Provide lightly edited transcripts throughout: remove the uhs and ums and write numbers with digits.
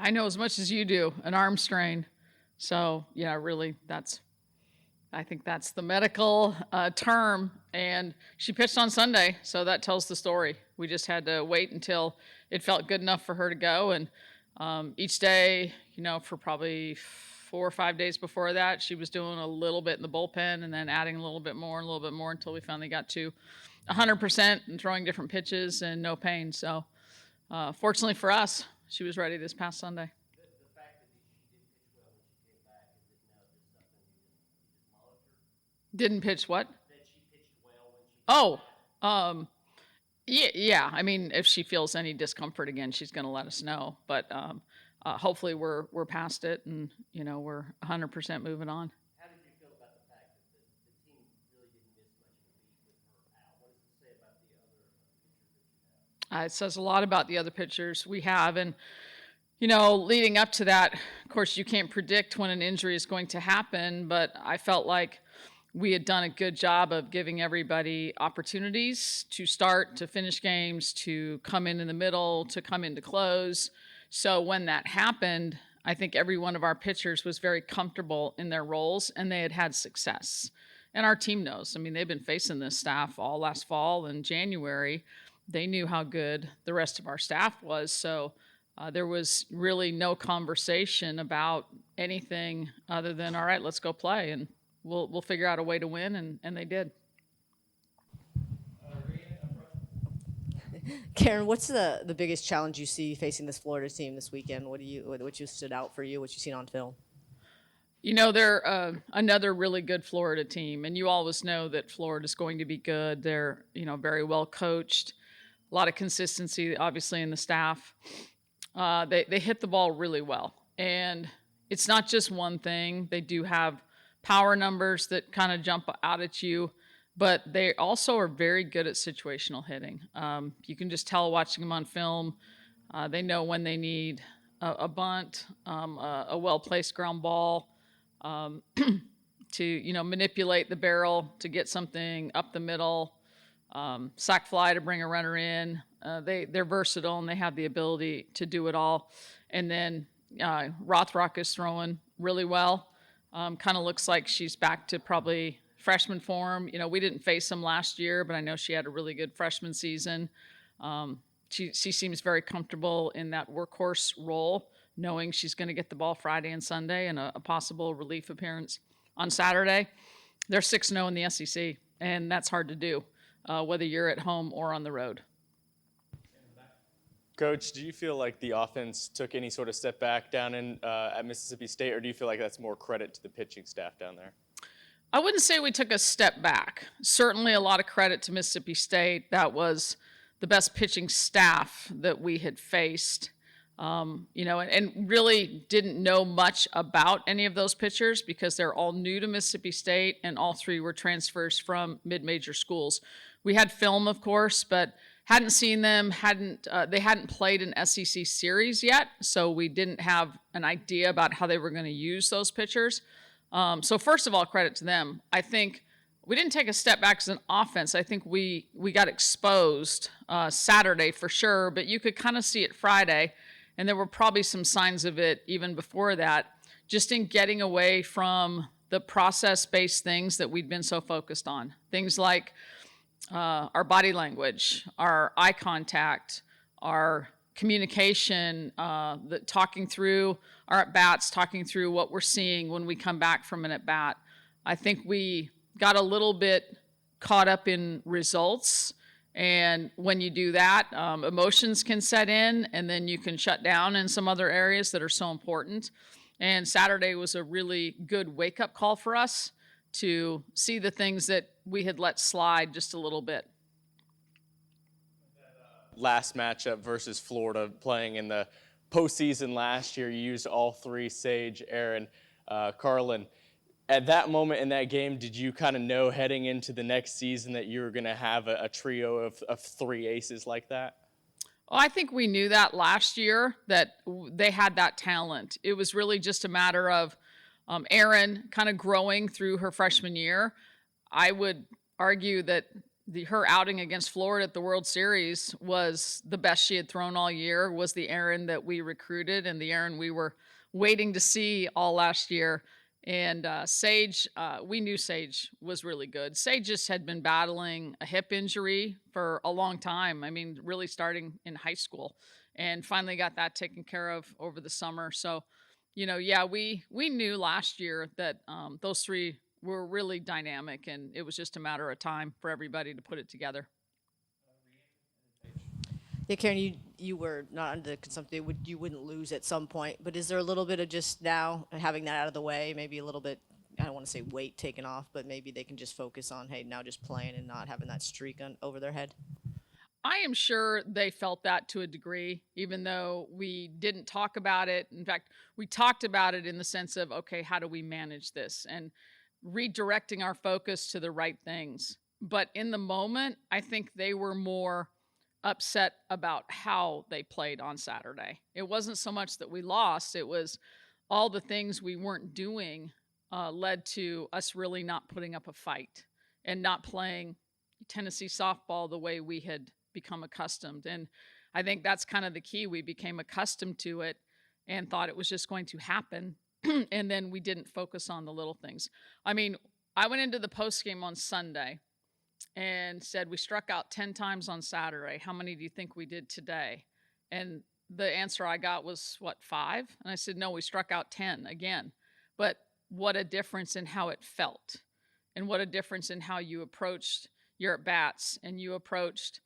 I know as much as you do, an arm strain. So, yeah, really, I think that's the medical term. And she pitched on Sunday, so that tells the story. We just had to wait until it felt good enough for her to go. And each day, for probably 4 or 5 days before that, she was doing a little bit in the bullpen and then adding a little bit more and a little bit more until we finally got to 100% and throwing different pitches and no pain. So, fortunately for us, she was ready this past Sunday. The fact that she did pitch well when she came back, is it now just something you just monitor? Didn't pitch what? That she pitched well when she came Oh, back? yeah. I mean, if she feels any discomfort again, she's going to let us know. But hopefully, we're past it, and we're 100% moving on. How did you feel about the fact that the team really didn't miss much of a beat with her out? What does it say about the other pitchers that you have? It says a lot about the other pitchers we have, and leading up to that, of course, you can't predict when an injury is going to happen. But I felt like we had done a good job of giving everybody opportunities to start, to finish games, to come in the middle, to come in to close. So when that happened, I think every one of our pitchers was very comfortable in their roles and they had had success. And our team knows. I mean, they've been facing this staff all last fall and January. They knew how good the rest of our staff was. So there was really no conversation about anything other than, all right, let's go play. And we'll figure out a way to win, and they did. Karen, what's the biggest challenge you see facing this Florida team this weekend? What you stood out for you? What you seen on film? They're another really good Florida team, and you always know that Florida's going to be good. They're very well coached, a lot of consistency, obviously, in the staff. They hit the ball really well, and it's not just one thing. They do have power numbers that kind of jump out at you, but they also are very good at situational hitting. You can just tell watching them on film. They know when they need a bunt, a well-placed ground ball, to manipulate the barrel to get something up the middle, sac fly to bring a runner in. They're versatile and they have the ability to do it all. And then Rothrock is throwing really well. Kind of looks like she's back to probably freshman form. We didn't face them last year, but I know she had a really good freshman season. She seems very comfortable in that workhorse role, knowing she's going to get the ball Friday and Sunday and a possible relief appearance on Saturday. They're 6-0 in the SEC, and that's hard to do, whether you're at home or on the road. Coach, do you feel like the offense took any sort of step back down at Mississippi State, or do you feel like that's more credit to the pitching staff down there? I wouldn't say we took a step back. Certainly a lot of credit to Mississippi State. That was the best pitching staff that we had faced. And really didn't know much about any of those pitchers because they're all new to Mississippi State and all three were transfers from mid-major schools. We had film, of course, but hadn't seen them, they hadn't played an SEC series yet, so we didn't have an idea about how they were going to use those pitchers. So first of all, credit to them. I think we didn't take a step back as an offense. I think we got exposed Saturday for sure, but you could kind of see it Friday, and there were probably some signs of it even before that, just in getting away from the process-based things that we'd been so focused on. Things like our body language, our eye contact, our communication, talking through our at-bats, talking through what we're seeing when we come back from an at-bat. I think we got a little bit caught up in results, and when you do that, emotions can set in, and then you can shut down in some other areas that are so important. And Saturday was a really good wake-up call for us to see the things that we had let slide just a little bit. Last matchup versus Florida, playing in the postseason last year, you used all three, Sage, Aaron, Carlin. At that moment in that game, did you kind of know heading into the next season that you were going to have a trio of three aces like that? Well, I think we knew that last year, that they had that talent. It was really just a matter of Aaron kind of growing through her freshman year. I would argue that her outing against Florida at the World Series was the best she had thrown all year, was the Aaron that we recruited and the Aaron we were waiting to see all last year. And Sage, we knew Sage was really good. Sage just had been battling a hip injury for a long time. I mean, really starting in high school, and finally got that taken care of over the summer. So, yeah, we knew last year that those three were really dynamic, and it was just a matter of time for everybody to put it together. Yeah, Karen, you were not under the consumption. You wouldn't lose at some point, but is there a little bit of just now having that out of the way, maybe a little bit, I don't want to say weight taken off, but maybe they can just focus on, hey, now just playing and not having that streak over their head? I am sure they felt that to a degree, even though we didn't talk about it. In fact, we talked about it in the sense of, okay, how do we manage this? And redirecting our focus to the right things. But in the moment, I think they were more upset about how they played on Saturday. It wasn't so much that we lost, it was all the things we weren't doing led to us really not putting up a fight and not playing Tennessee softball the way we had become accustomed. And I think that's kind of the key. We became accustomed to it and thought it was just going to happen. And then we didn't focus on the little things. I mean, I went into the post game on Sunday and said, we struck out 10 times on Saturday. How many do you think we did today? And the answer I got was, what, 5? And I said, no, we struck out 10 again. But what a difference in how it felt, and what a difference in how you approached your at-bats, and you approached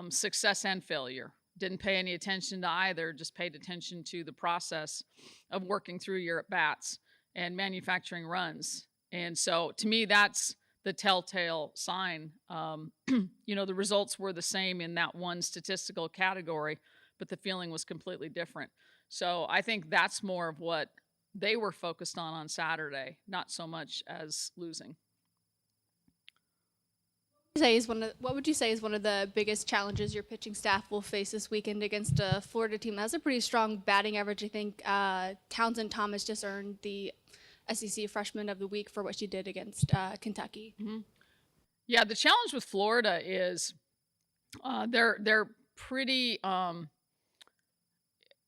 success and failure. Didn't pay any attention to either, just paid attention to the process of working through your at-bats and manufacturing runs. And so to me, that's the telltale sign. The results were the same in that one statistical category, but the feeling was completely different. So I think that's more of what they were focused on Saturday, not so much as losing. What would you say is one of the biggest challenges your pitching staff will face this weekend against a Florida team that has a pretty strong batting average? I think Townsend Thomas just earned the SEC Freshman of the Week for what she did against Kentucky. Mm-hmm. Yeah, the challenge with Florida is they're pretty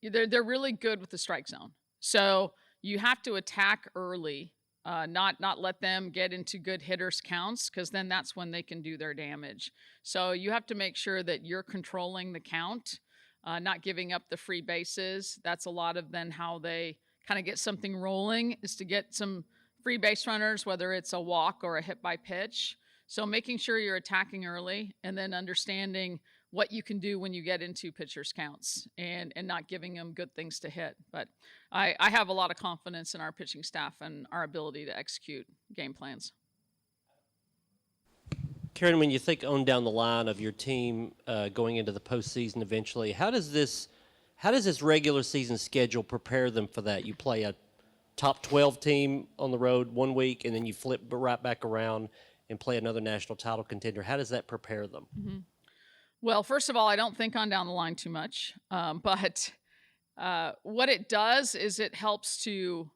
they're really good with the strike zone. So you have to attack early, not let them get into good hitters counts, because then that's when they can do their damage. So you have to make sure that you're controlling the count, not giving up the free bases. That's a lot of then how they kind of get something rolling, is to get some free base runners, whether it's a walk or a hit by pitch. So making sure you're attacking early, and then understanding what you can do when you get into pitchers counts, and not giving them good things to hit. But I have a lot of confidence in our pitching staff and our ability to execute game plans. Karen, when you think on down the line of your team going into the postseason eventually, how does this regular season schedule prepare them for that? You play a top 12 team on the road one week, and then you flip right back around and play another national title contender. How does that prepare them? Mm-hmm. Well, first of all, I don't think on down the line too much, but what it does is it helps to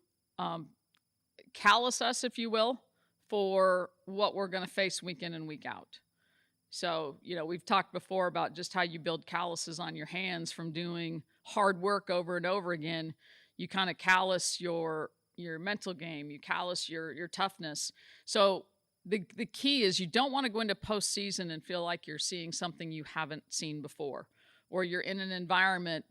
callous us, if you will, for what we're going to face week in and week out. So, we've talked before about just how you build calluses on your hands from doing hard work over and over again. You kind of callous your mental game, you callous your toughness. So the key is you don't want to go into postseason and feel like you're seeing something you haven't seen before, or you're in an environment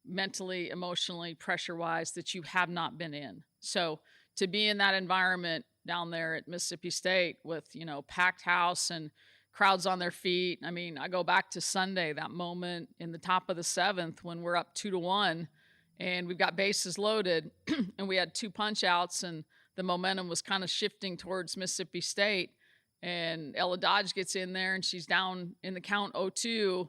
mentally, emotionally, pressure-wise that you have not been in. So to be in that environment down there at Mississippi State with, packed house and crowds on their feet. I mean, I go back to Sunday, that moment in the top of the 7th when we're up 2-1 and we've got bases loaded and we had 2 punch outs, and the momentum was kind of shifting towards Mississippi State, and Ella Dodge gets in there and she's down in the count 0-2,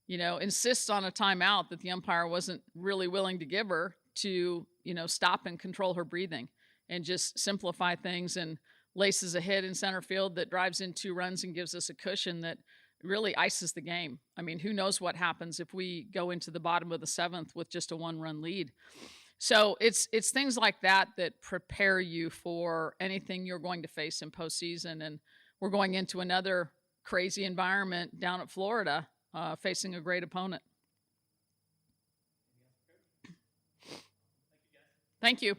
insists on a timeout that the umpire wasn't really willing to give her to, stop and control her breathing and just simplify things, and laces a hit in center field that drives in 2 runs and gives us a cushion that really ices the game. I mean, who knows what happens if we go into the bottom of the 7th with just a 1-run lead. So it's things like that that prepare you for anything you're going to face in postseason. And we're going into another crazy environment down at Florida, facing a great opponent. Thank you.